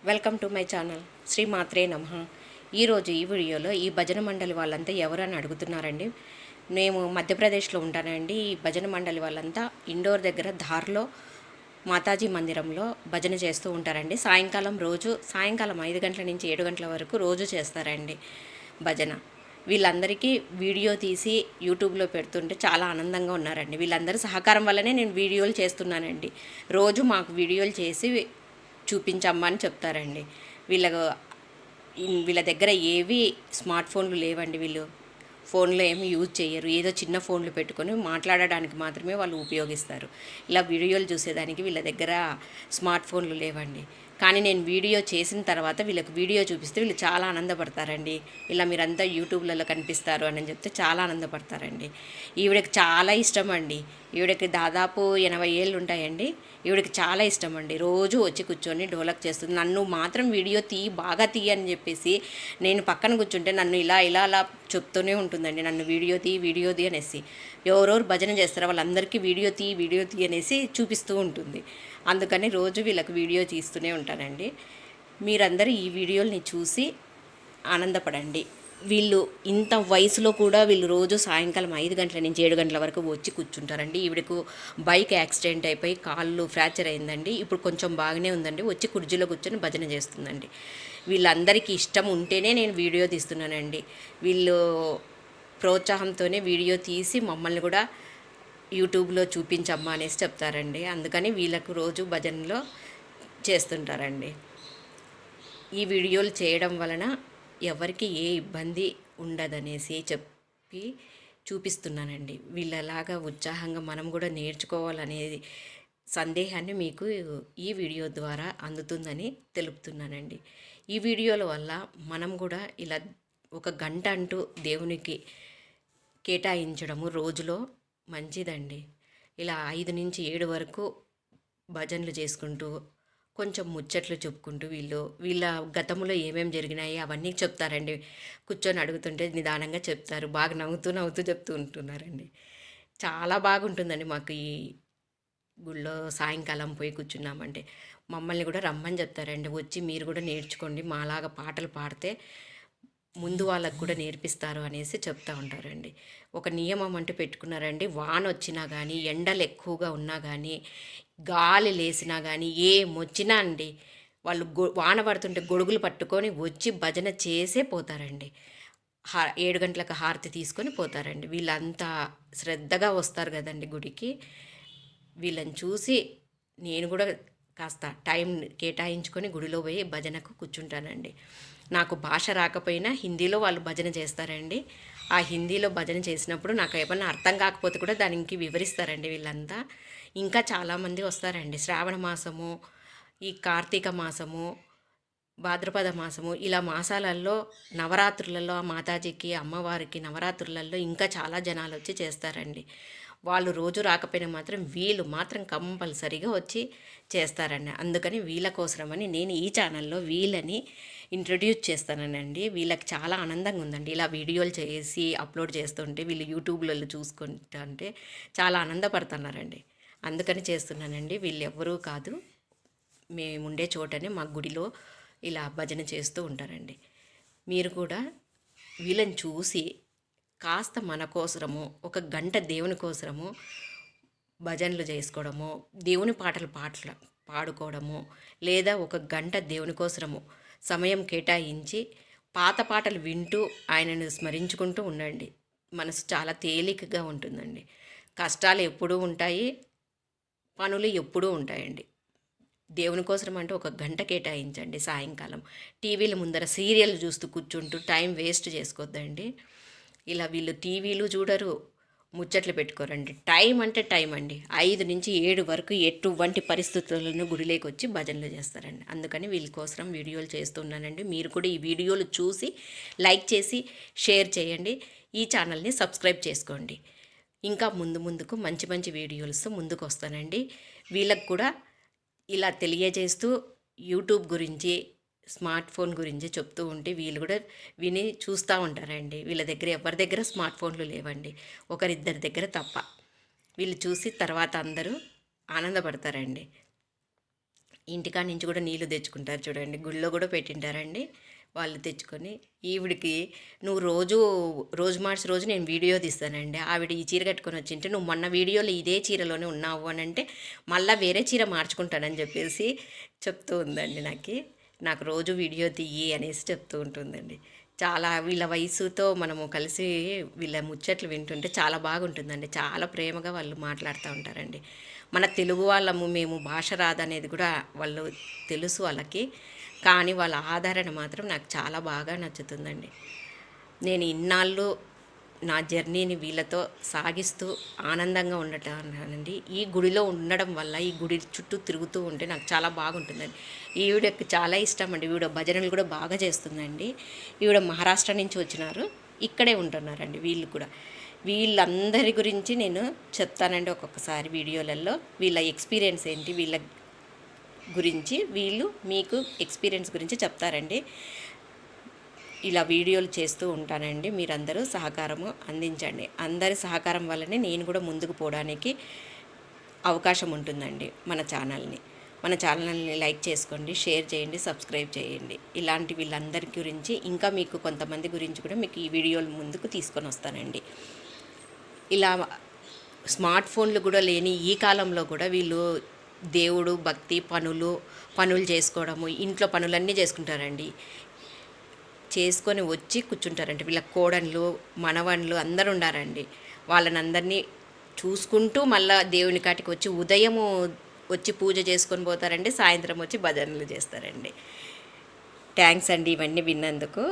Welcome to my channel శ్రీ మాత్రే నమః. ఈరోజు ఈ వీడియోలో ఈ భజన మండలి వాళ్ళంతా ఎవరని అడుగుతున్నారండి. మేము మధ్యప్రదేశ్లో ఉంటానండి. ఈ భజన మండలి వాళ్ళంతా ఇండోర్ దగ్గర ధార్లో మాతాజీ మందిరంలో భజన చేస్తూ ఉంటారండి. సాయంకాలం 5 గంటల నుంచి 7 గంటల వరకు రోజు చేస్తారండి భజన. వీళ్ళందరికీ వీడియో తీసి యూట్యూబ్లో పెడుతుంటే చాలా ఆనందంగా ఉన్నారండి. వీళ్ళందరి సహకారం వల్లనే నేను వీడియోలు చేస్తున్నానండి. రోజు మాకు వీడియోలు చేసి చూపించమ్మా అని చెప్తారండి. వీళ్ళ దగ్గర ఏవి స్మార్ట్ ఫోన్లు లేవండి. వీళ్ళు ఫోన్లో ఏమి యూజ్ చేయరు. ఏదో చిన్న ఫోన్లు పెట్టుకొని మాట్లాడడానికి మాత్రమే వాళ్ళు ఉపయోగిస్తారు. ఇలా వీడియోలు చూసేదానికి వీళ్ళ దగ్గర స్మార్ట్ ఫోన్లు లేవండి. కానీ నేను వీడియో చేసిన తర్వాత వీళ్ళకి వీడియో చూపిస్తే వీళ్ళు చాలా ఆనందపడతారండి. ఇలా మీరంతా యూట్యూబ్లలో కనిపిస్తారు అని చెప్తే చాలా ఆనందపడతారండి. ఈవిడకి చాలా ఇష్టం అండి. ఈవిడకి దాదాపు 80 ఏళ్ళు ఉంటాయండి. ఈవిడకి చాలా ఇష్టం అండి. రోజు వచ్చి కూర్చొని డోలక్ చేస్తుంది. నన్ను మాత్రం వీడియో బాగా అని చెప్పేసి నేను పక్కన కూర్చుంటే నన్ను ఇలా చెప్తూనే ఉంటుందండి. నన్ను వీడియో తీ అనేసి. ఎవరెవరు భజన చేస్తారో వాళ్ళందరికీ వీడియో తీ అనేసి చూపిస్తూ ఉంటుంది. అందుకని రోజు వీళ్ళకి వీడియో తీస్తూనే ఉంటానండి. మీరందరూ ఈ వీడియోని చూసి ఆనందపడండి. వీళ్ళు ఇంత వయసులో కూడా వీళ్ళు రోజు సాయంకాలం 5 గంటల నుంచి 7 గంటల వరకు వచ్చి కూర్చుంటారండి. ఈవిడకు బైక్ యాక్సిడెంట్ అయిపోయి కాళ్ళు ఫ్రాక్చర్ అయిందండి. ఇప్పుడు కొంచెం బాగానే ఉందండి. వచ్చి కుర్చీలో కూర్చొని భజన చేస్తుందండి. వీళ్ళందరికీ ఇష్టం ఉంటేనే నేను వీడియో తీస్తున్నానండి. వీళ్ళు ప్రోత్సాహంతోనే వీడియో తీసి మమ్మల్ని కూడా యూట్యూబ్లో చూపించమ్మా అనేసి చెప్తారండి. అందుకని వీళ్ళకు రోజు భజనలో చేస్తుంటారండి. ఈ వీడియోలు చేయడం వలన ఎవరికి ఏ ఇబ్బంది ఉండదనేసి చెప్పి చూపిస్తున్నానండి. వీళ్ళలాగా ఉత్సాహంగా మనం కూడా నేర్చుకోవాలనేది సందేహాన్ని మీకు ఈ వీడియో ద్వారా అందుతుందని తెలుపుతున్నానండి. ఈ వీడియోల వల్ల మనం కూడా ఇలా 1 గంట అంటూ దేవునికి కేటాయించడము రోజులో మంచిదండి. ఇలా 5 నుంచి 7 వరకు భజనలు చేసుకుంటూ కొంచెం ముచ్చట్లు చెప్పుకుంటూ వీళ్ళ గతంలో ఏమేమి జరిగినాయి అవన్నీ చెప్తారండి. కూర్చొని అడుగుతుంటే నిదానంగా చెప్తారు. బాగా నవ్వుతూ చెప్తూ ఉంటున్నారండి. చాలా బాగుంటుందండి. మాకు ఈ గుళ్ళో సాయంకాలం పోయి కూర్చున్నామంటే మమ్మల్ని కూడా రమ్మని చెప్తారండి. వచ్చి మీరు కూడా నేర్చుకోండి, మాలాగా పాటలు పాడితే ముందు వాళ్ళకు కూడా నేర్పిస్తారు అనేసి చెప్తూ ఉంటారండి. ఒక నియమం అంటూ పెట్టుకున్నారండి. వాన వచ్చినా కానీ, ఎండలు ఎక్కువగా ఉన్నా కానీ, గాలి లేసినా కానీ, ఏమొచ్చినా అండి వాళ్ళు వాన పడుతుంటే గొడుగులు పట్టుకొని వచ్చి భజన చేసే పోతారండి. 7 గంటలకు హారతి తీసుకొని పోతారండి. వీళ్ళంతా శ్రద్ధగా వస్తారు కదండి గుడికి. వీళ్ళని చూసి నేను కూడా కాస్త టైం కేటాయించుకొని గుడిలో పోయి భజనకు కూర్చుంటానండి. నాకు భాష రాకపోయినా హిందీలో వాళ్ళు భజన చేస్తారండి. ఆ హిందీలో భజన చేసినప్పుడు నాకు ఏమన్నా అర్థం కాకపోతే కూడా దానికి వివరిస్తారండి వీళ్ళంతా. ఇంకా చాలామంది వస్తారండి. శ్రావణ మాసము, ఈ కార్తీక మాసము, భాద్రపద మాసము, ఇలా మాసాలలో నవరాత్రులలో మాతాజీకి అమ్మవారికి నవరాత్రులలో ఇంకా చాలా జనాలు వచ్చి చేస్తారండి. వాళ్ళు రోజు రాకపోయినా మాత్రం వీళ్ళు మాత్రం కంపల్సరీగా వచ్చి చేస్తారండి. అందుకని వీళ్ళ కోసమని నేను ఈ ఛానల్లో వీళ్ళని ఇంట్రడ్యూస్ చేస్తానండి. వీళ్ళకి చాలా ఆనందంగా ఉందండి. ఇలా వీడియోలు చేసి అప్లోడ్ చేస్తుంటే వీళ్ళు యూట్యూబ్లలో చూసుకుంటుంటే చాలా ఆనందపడుతున్నారండి. అందుకని చేస్తున్నానండి. వీళ్ళు ఎవ్వరూ కాదు, మేముండే చోటనే మా గుడిలో ఇలా భజన చేస్తూ ఉంటారండి. మీరు కూడా వీళ్ళని చూసి కాస్త మన కోసరము 1 గంట దేవుని కోసరము భజనలు చేసుకోవడము, దేవుని పాటలు పాడుకోవడము, లేదా 1 గంట దేవుని కోసరము సమయం కేటాయించి పాత పాటలు వింటూ ఆయనను స్మరించుకుంటూ ఉండండి. మనసు చాలా తేలికగా ఉంటుందండి. కష్టాలు ఎప్పుడూ ఉంటాయి, పనులు ఎప్పుడూ ఉంటాయండి. దేవుని కోసం అంటే 1 గంట కేటాయించండి సాయంకాలం. టీవీల ముందర సీరియల్ చూస్తూ కూర్చుంటూ టైం వేస్ట్ చేసుకోవద్దండి. ఇలా వీళ్ళు టీవీలు చూడరు, ముచ్చట్లు పెట్టుకోరండి. టైం అంటే టైం అండి. 5 నుంచి 7 వరకు ఎటువంటి పరిస్థితులను గుడిలోకి వచ్చి భజనలు చేస్తారండి. అందుకని వీళ్ళ కోసం వీడియోలు చేస్తున్నానండి. మీరు కూడా ఈ వీడియోలు చూసి లైక్ చేసి షేర్ చేయండి. ఈ ఛానల్ని సబ్స్క్రైబ్ చేసుకోండి. ఇంకా ముందుకు మంచి వీడియోలతో ముందుకు వస్తానండి. వీళ్ళకు కూడా ఇలా తెలియజేస్తూ యూట్యూబ్ గురించి, స్మార్ట్ ఫోన్ గురించి చెప్తూ ఉంటే వీళ్ళు కూడా విని చూస్తూ ఉంటారండి. వీళ్ళ దగ్గర ఎవరి దగ్గర స్మార్ట్ ఫోన్లు లేవండి, 1-2 దగ్గర తప్ప. వీళ్ళు చూసి తర్వాత అందరూ ఆనందపడతారండి. ఇంటికాడ నుంచి కూడా నీళ్లు తెచ్చుకుంటారు చూడండి, గుళ్ళో కూడా పెట్టింటారండి వాళ్ళు తెచ్చుకొని. ఈవిడికి నువ్వు రోజు మార్చి రోజు నేను వీడియో తీస్తానండి, ఆవిడ ఈ చీర కట్టుకొని వచ్చింటే నువ్వు మొన్న వీడియోలో ఇదే చీరలోనే ఉన్నావు అని అంటే మళ్ళీ వేరే చీర మార్చుకుంటానని చెప్పేసి చెప్తూ ఉందండి. నాకు రోజు వీడియో తీయి అనేసి చెప్తూ ఉంటుందండి. చాలా వీళ్ళ వయసుతో మనము కలిసి వీళ్ళ ముచ్చట్లు వింటుంటే చాలా బాగుంటుందండి. చాలా ప్రేమగా వాళ్ళు మాట్లాడుతూ ఉంటారండి. మన తెలుగు వాళ్ళము, మేము భాష రాదనేది కూడా వాళ్ళు తెలుసు వాళ్ళకి, కానీ వాళ్ళ ఆదరణ మాత్రం నాకు చాలా బాగా నచ్చుతుందండి. నేను ఇన్నాళ్ళు నా జర్నీని వీళ్ళతో సాగిస్తూ ఆనందంగా ఉండటానండి. ఈ గుడిలో ఉండడం వల్ల, ఈ గుడి చుట్టూ తిరుగుతూ ఉంటే నాకు చాలా బాగుంటుందండి. ఈవిడకి చాలా ఇష్టం అండి. ఈవిడ భజనలు కూడా బాగా చేస్తుందండి. ఈవిడ మహారాష్ట్ర నుంచి వచ్చినారు, ఇక్కడే ఉంటున్నారండి వీళ్ళు కూడా. వీళ్ళందరి గురించి నేను చెప్తానండి ఒక్కొక్కసారి వీడియోలలో. వీళ్ళ ఎక్స్పీరియన్స్ ఏంటి, వీళ్ళ గురించి వీళ్ళు మీకు ఎక్స్పీరియన్స్ గురించి చెప్తారండి. ఇలా వీడియోలు చేస్తూ ఉంటానండి. మీరందరూ సహకారము అందించండి. అందరి సహకారం వల్లనే నేను కూడా ముందుకు పోవడానికి అవకాశం ఉంటుందండి. మన ఛానల్ని లైక్ చేసుకోండి, షేర్ చేయండి, సబ్స్క్రైబ్ చేయండి. ఇలాంటి వీళ్ళందరి గురించి ఇంకా మీకు కొంతమంది గురించి కూడా మీకు ఈ వీడియోలు ముందుకు తీసుకొని వస్తానండి. ఇలా స్మార్ట్ ఫోన్లు కూడా లేని ఈ కాలంలో కూడా వీళ్ళు దేవుడు, భక్తి, పనులు చేసుకోవడము, ఇంట్లో పనులన్నీ చేసుకుంటారండి. చేసుకొని వచ్చి కూర్చుంటారండి. వీళ్ళ కోడన్లు, మనవన్లు అందరూ ఉండారండి. వాళ్ళని అందరినీ చూసుకుంటూ మళ్ళీ దేవుని కాటికి వచ్చి ఉదయము వచ్చి పూజ చేసుకొని పోతారండి, సాయంత్రం వచ్చి భజనలు చేస్తారండి. థ్యాంక్స్ అండి ఇవన్నీ విన్నందుకు.